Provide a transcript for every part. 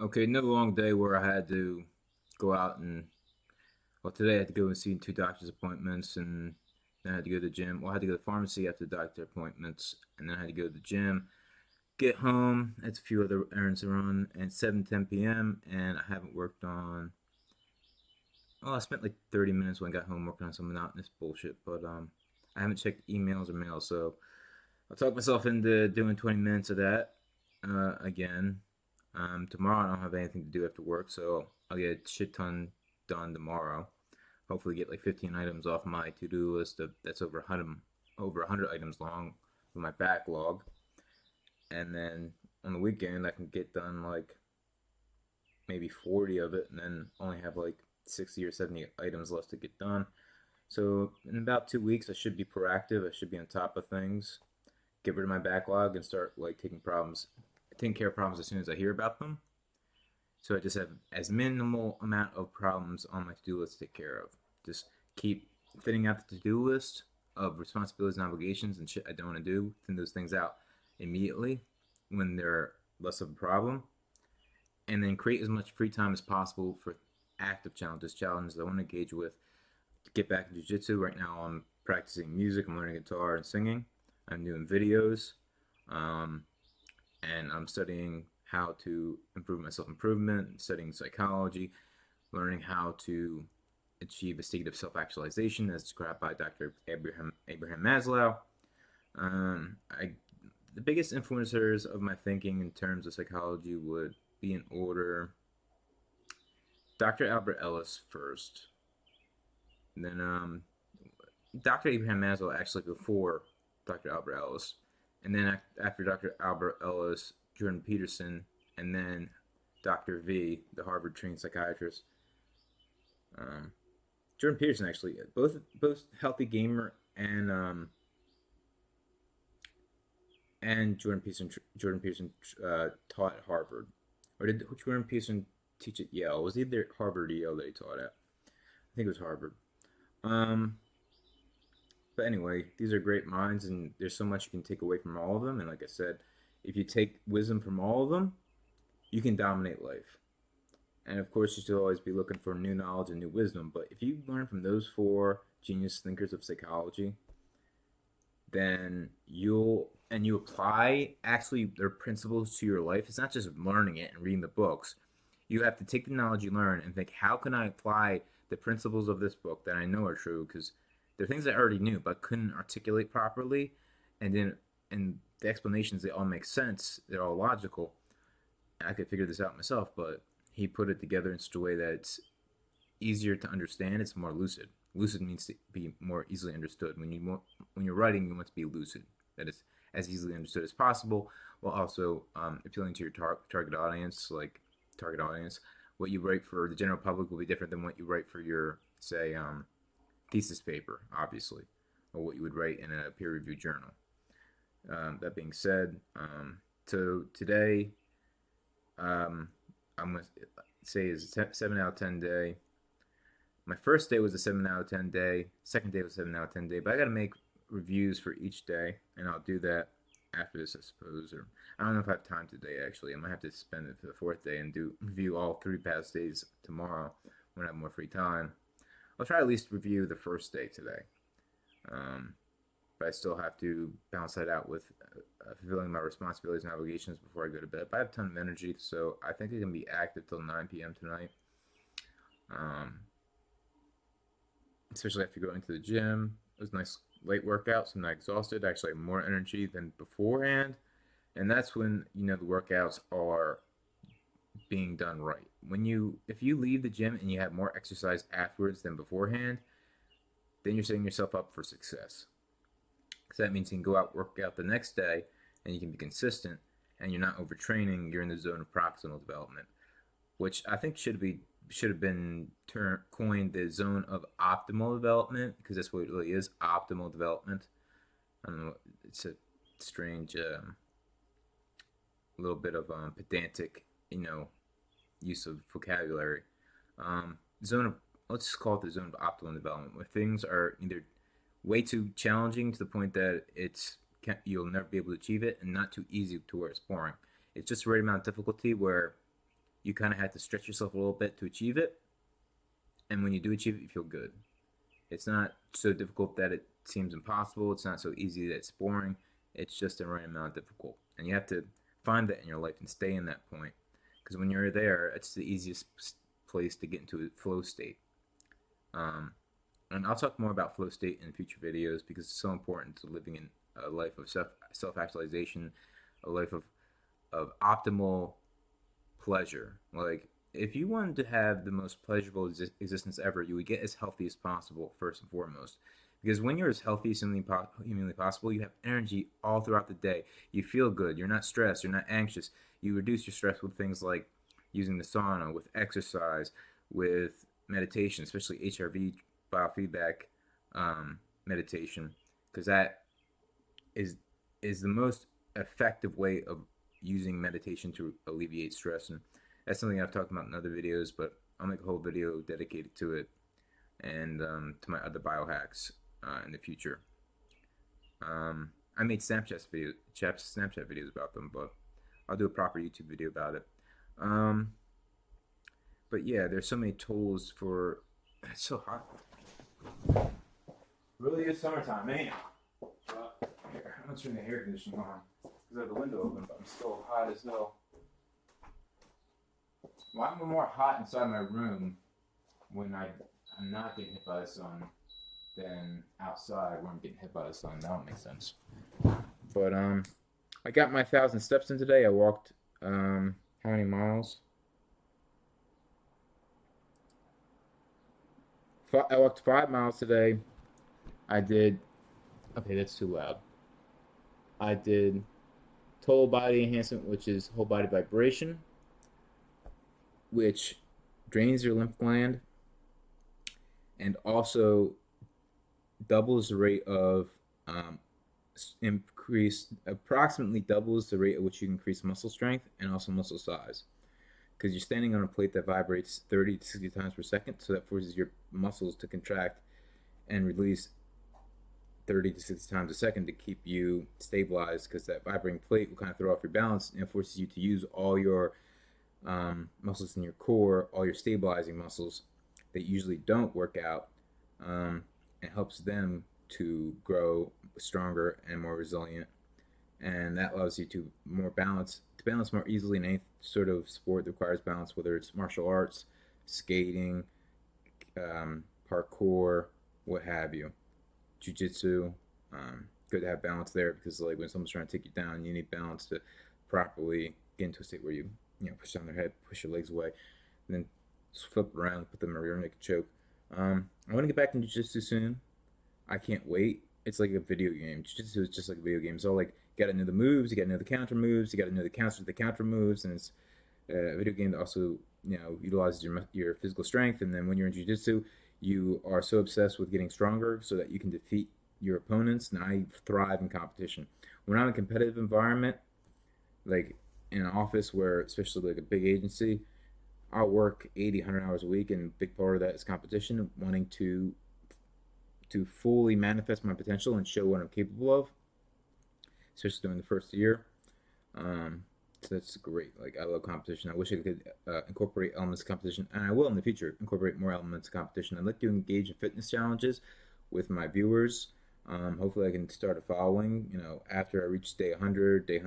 Okay, another long day where I had to go out and well, today I had to go and see two doctor's appointments, and then I had to go to the gym. Well, I had to go to the pharmacy after the doctor appointments, and then I had to go to the gym. Get home, had a few other errands to run, and it's 7:10 p.m. and I haven't worked on. Well, I spent like 30 minutes when I got home working on some monotonous bullshit, but I haven't checked emails or mail, so I'll talk myself into doing 20 minutes of that again. Tomorrow I don't have anything to do after work, so I'll get a shit ton done tomorrow. Hopefully, get like 15 items off my to-do list that's over 100 items long with my backlog, and then on the weekend I can get done like maybe 40 of it, and then only have like 60 or 70 items left to get done. So in about 2 weeks, I should be proactive. I should be on top of things, get rid of my backlog, and start like taking care of problems as soon as I hear about them. So I just have as minimal amount of problems on my to-do list to take care of. Just keep fitting out the to-do list of responsibilities and obligations and shit I don't want to do. Thin those things out immediately when they're less of a problem, and then create as much free time as possible for active challenges I want to engage with. Get back in jiu-jitsu. Right now I'm practicing music. I'm learning guitar and singing. I'm doing videos. Um, and I'm studying how to improve my self improvement, studying psychology, learning how to achieve a state of self actualization as described by Dr. Abraham Maslow. I The biggest influencers of my thinking in terms of psychology would be in order Dr. Albert Ellis first, and then Dr. Abraham Maslow actually before Dr. Albert Ellis, and then after Dr. Albert Ellis, Jordan Peterson, and then Dr. V, the Harvard trained psychiatrist. Um, Jordan Peterson actually, both healthy gamer and Jordan Peterson taught at Harvard, or did Jordan Peterson teach at Yale? It was either Harvard or Yale that he taught at. I think it was Harvard. Um, But anyway, these are great minds, and there's so much you can take away from all of them. And like I said, if you take wisdom from all of them, you can dominate life. And of course, you should always be looking for new knowledge and new wisdom. But if you learn from those four genius thinkers of psychology, then you apply actually their principles to your life. It's not just learning it and reading the books. You have to take the knowledge you learn and think, how can I apply the principles of this book that I know are true? Because they're things I already knew but couldn't articulate properly, and then and the explanations, they all make sense. They're all logical. I could figure this out myself, but he put it together in such a way that it's easier to understand. It's more lucid. Lucid means to be more easily understood. When you're writing, you want to be lucid. That is as easily understood as possible, while also appealing to your target audience. Like target audience, what you write for the general public will be different than what you write for your say thesis paper, obviously, or what you would write in a peer-reviewed journal. That being said, so today I'm gonna say is a 7 out of 10 day. My first day was a 7 out of 10 day. Second day was a 7 out of 10 day. But I got to make reviews for each day, and I'll do that after this, I suppose. Or I don't know if I have time today. Actually, I might have to spend it for the fourth day and do review all three past days tomorrow when I have more free time. I'll try at least review the first day today. Um, but I still have to balance that out with fulfilling my responsibilities and obligations before I go to bed. But I have a ton of energy, so I think I can be active till 9 p.m. tonight. Um, Especially after going to the gym. It was a nice late workout, so I'm not exhausted. I actually have more energy than beforehand. And that's when, the workouts are being done right. If you leave the gym and you have more exercise afterwards than beforehand, then you're setting yourself up for success. Because that means you can go out, work out the next day, and you can be consistent, and you're not overtraining. You're in the zone of proximal development, which I think should have been coined the zone of optimal development, because that's what it really is, optimal development. I don't know, it's a strange little bit of pedantic, use of vocabulary. Zone of Let's just call it the zone of optimal development, where things are either way too challenging to the point that you'll never be able to achieve it, and not too easy to where it's boring. It's just the right amount of difficulty where you kind of have to stretch yourself a little bit to achieve it. And when you do achieve it, you feel good. It's not so difficult that it seems impossible. It's not so easy that it's boring. It's just the right amount of difficult. And you have to find that in your life and stay in that point. Because when you're there, it's the easiest place to get into a flow state. Um, and I'll talk more about flow state in future videos because it's so important to living in a life of self actualization, a life of optimal pleasure. Like, if you wanted to have the most pleasurable existence ever, you would get as healthy as possible, first and foremost. Because when you're as healthy as humanly possible, you have energy all throughout the day. You feel good. You're not stressed. You're not anxious. You reduce your stress with things like using the sauna, with exercise, with meditation, especially HRV biofeedback meditation, because that is is the most effective way of using meditation to alleviate stress. And that's something I've talked about in other videos, but I'll make a whole video dedicated to it and to my other biohacks in the future. I made Snapchat videos about them, but I'll do a proper YouTube video about it. Um, but yeah, there's so many tools for. It's so hot. Really good summertime, man. Here, I'm gonna turn the air conditioning on because I have the window open, but I'm still hot as hell. Well, I'm more hot inside my room when I'm not getting hit by the sun than outside when I'm getting hit by the sun. That don't make sense. But I got my 1,000 steps in today. I walked how many miles? I walked 5 miles today. I did. Okay, that's too loud. I did total body enhancement, which is whole body vibration, which drains your lymph gland and also doubles the rate of approximately doubles the rate at which you increase muscle strength and also muscle size. Because you're standing on a plate that vibrates 30 to 60 times per second, so that forces your muscles to contract and release 30 to 60 times a second to keep you stabilized, because that vibrating plate will kind of throw off your balance and it forces you to use all your muscles in your core, all your stabilizing muscles that usually don't work out. It helps them to grow stronger and more resilient, and that allows you to balance more easily in any sort of sport that requires balance, whether it's martial arts, skating, parkour, what have you, jiu-jitsu. Good to have balance there, because like when someone's trying to take you down, you need balance to properly get into a state where you push down their head, push your legs away, and then flip around, put them in a rear naked choke. I want to get back into jiu-jitsu soon. I can't wait. It's like a video game. Jiu-jitsu is just like a video game. It's all like, you gotta know the moves, you gotta know the counter moves, you gotta know the counters to the counter moves, and it's a video game that also utilizes your physical strength. And then when you're in jiu-jitsu, you are so obsessed with getting stronger so that you can defeat your opponents. And I thrive in competition. When I'm in a competitive environment, like in an office where, especially like a big agency, I'll work 80, 100 hours a week, and a big part of that is competition, wanting to fully manifest my potential and show what I'm capable of, especially during the first year. So that's great. Like, I love competition. I wish I could incorporate elements of competition, and I will in the future incorporate more elements of competition. I'd like to engage in fitness challenges with my viewers. Hopefully, I can start a following. After I reach day 100, day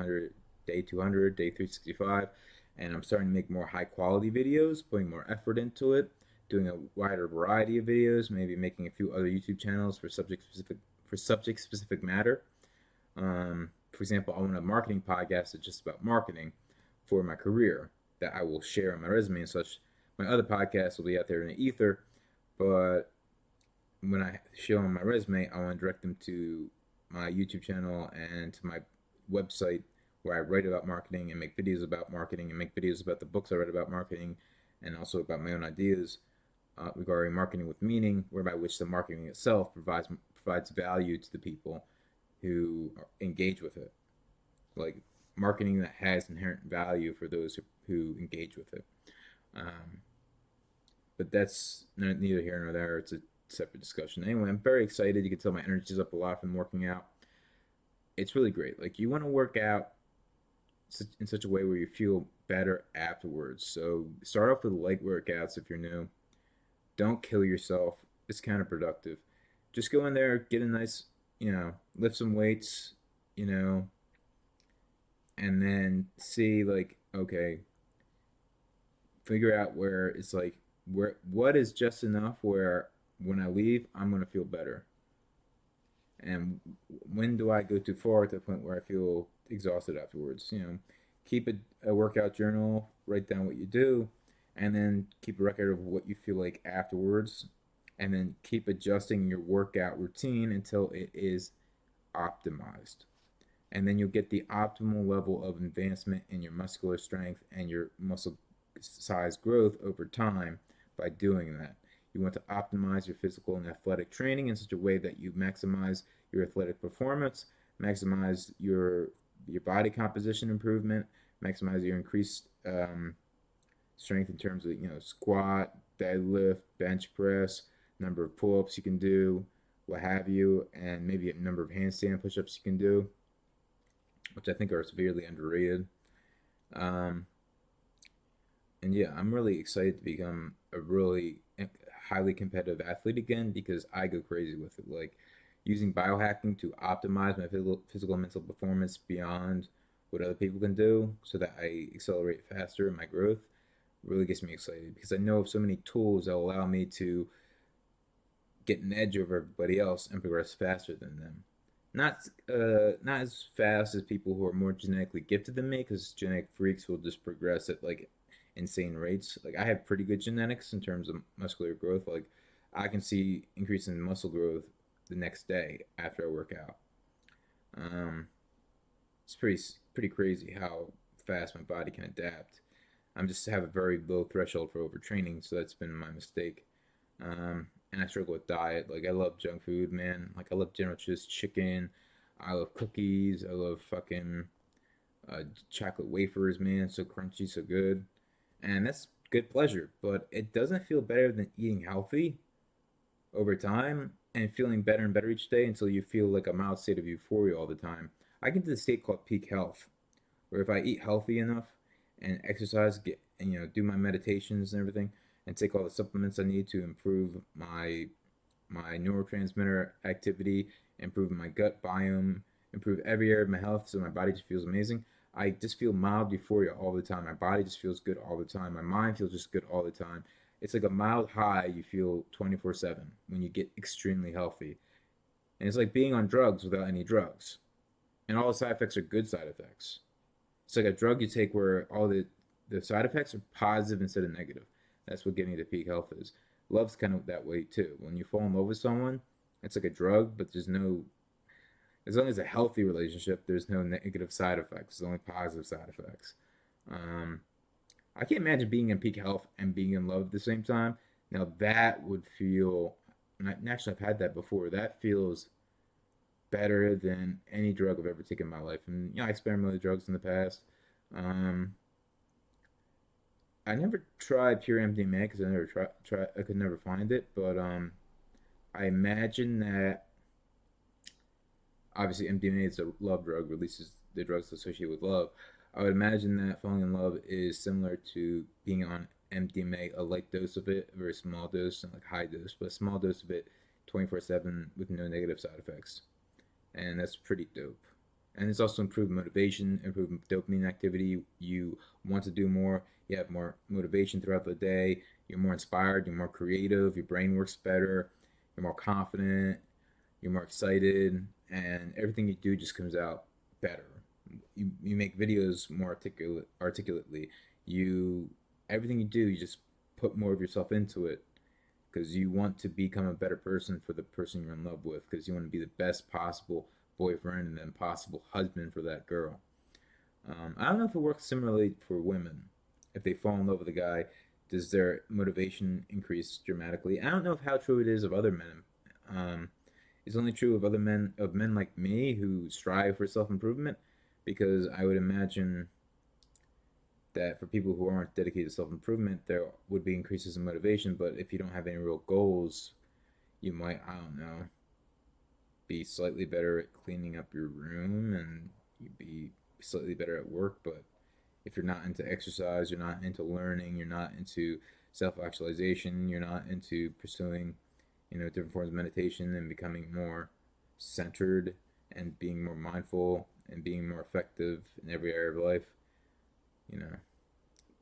200, day 365, and I'm starting to make more high quality videos, putting more effort into it, doing a wider variety of videos, maybe making a few other YouTube channels for subject specific matter. For example, I want a marketing podcast that's just about marketing for my career that I will share on my resume and such. My other podcasts will be out there in the ether, but when I show on my resume, I want to direct them to my YouTube channel and to my website, where I write about marketing and make videos about marketing and make videos about the books I read about marketing, and also about my own ideas regarding marketing with meaning, whereby which the marketing itself provides value to the people who engage with it, like marketing that has inherent value for those who engage with it. Um, but that's neither here nor there. It's a separate discussion. Anyway, I'm very excited. You can tell my energy's up a lot from working out. It's really great. Like, you want to work out, in such a way where you feel better afterwards. So start off with light workouts if you're new. Don't kill yourself. It's counterproductive. Just go in there, get a nice, lift some weights, you know, and then see like, okay, figure out where it's like where what is just enough where when I leave, I'm gonna feel better. And when do I go too far to the point where I feel exhausted afterwards? Keep a workout journal, write down what you do, and then keep a record of what you feel like afterwards, and then keep adjusting your workout routine until it is optimized. And then you'll get the optimal level of advancement in your muscular strength and your muscle size growth over time by doing that. You want to optimize your physical and athletic training in such a way that you maximize your athletic performance, maximize your body composition improvement, maximize your increased strength in terms of squat, deadlift, bench press, number of pull-ups you can do, what have you, and maybe a number of handstand push-ups you can do, which I think are severely underrated. Um, and yeah, I'm really excited to become a really highly competitive athlete again because I go crazy with it. Like using biohacking to optimize my physical and mental performance beyond what other people can do so that I accelerate faster in my growth really gets me excited because I know of so many tools that will allow me to get an edge over everybody else and progress faster than them. Not as fast as people who are more genetically gifted than me, because genetic freaks will just progress at like insane rates. Like I have pretty good genetics in terms of muscular growth. Like I can see increase in muscle growth the next day after I work out. Um, it's pretty crazy how fast my body can adapt. I'm just have a very low threshold for overtraining, so that's been my mistake. And I struggle with diet. Like I love junk food, man. Like I love General Tso's chicken. I love cookies. I love fucking chocolate wafers, man. So crunchy, so good. And that's good pleasure. But it doesn't feel better than eating healthy over time and feeling better and better each day until you feel like a mild state of euphoria all the time. I get to the state called peak health, where if I eat healthy enough and exercise, get and, do my meditations and everything, and take all the supplements I need to improve my neurotransmitter activity, improve my gut biome, improve every area of my health, so my body just feels amazing. I just feel mild euphoria all the time. My body just feels good all the time. My mind feels just good all the time. It's like a mild high you feel 24/7 when you get extremely healthy. And it's like being on drugs without any drugs. And all the side effects are good side effects. It's like a drug you take where all the side effects are positive instead of negative. That's what getting to peak health is. Love's kind of that way too. When you fall in love with someone, it's like a drug, but there's no as long as it's a healthy relationship, there's no negative side effects. There's only positive side effects. Um, I can't imagine being in peak health and being in love at the same time. Now that would feel, and actually I've had that before. That feels better than any drug I've ever taken in my life. And I experimented with drugs in the past. Um, I never tried pure MDMA because I never I could never find it. But I imagine that obviously MDMA is a love drug, releases the drugs associated with love. I would imagine that falling in love is similar to being on MDMA, a light dose of it, a very small dose, not like high dose, but a small dose of it 24/7 with no negative side effects. And that's pretty dope. And it's also improved motivation, improved dopamine activity. You want to do more, you have more motivation throughout the day, you're more inspired, you're more creative, your brain works better, you're more confident, you're more excited, and everything you do just comes out better. You make videos more articulately. You everything you do, you just put more of yourself into it because you want to become a better person for the person you're in love with because you want to be the best possible boyfriend and then possible husband for that girl. I don't know if it works similarly for women. If they fall in love with a guy, does their motivation increase dramatically? I don't know if how true it is of other men. Um, it's only true of other men of men like me who strive for self improvement, because I would imagine that for people who aren't dedicated to self improvement, there would be increases in motivation. But if you don't have any real goals, you might, I don't know, be slightly better at cleaning up your room and you'd be be slightly better at work. But if you're not into exercise, you're not into learning, you're not into self-actualization, you're not into pursuing, different forms of meditation and becoming more centered and being more mindful and being more effective in every area of life, you know.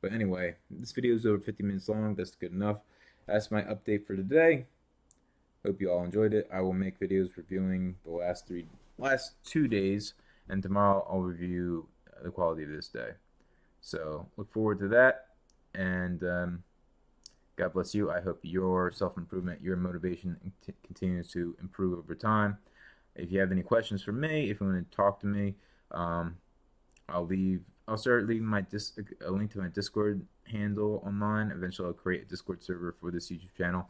But anyway, this video is over 50 minutes long. That's good enough. That's my update for today. Hope you all enjoyed it. I will make videos reviewing the last 2 days, and tomorrow I'll review the quality of this day. So look forward to that, and God bless you. I hope your self-improvement, your motivation continues to improve over time. If you have any questions for me, if you want to talk to me, I'll start leaving a link to my Discord handle online. Eventually, I'll create a Discord server for this YouTube channel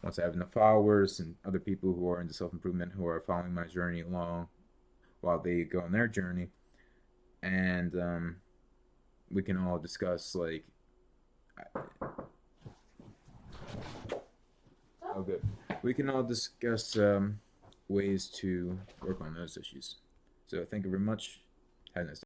once I have enough followers and other people who are into self-improvement who are following my journey along while they go on their journey, and we can all discuss like. Oh, good. We can all discuss ways to work on those issues. So thank you very much. Have a nice day.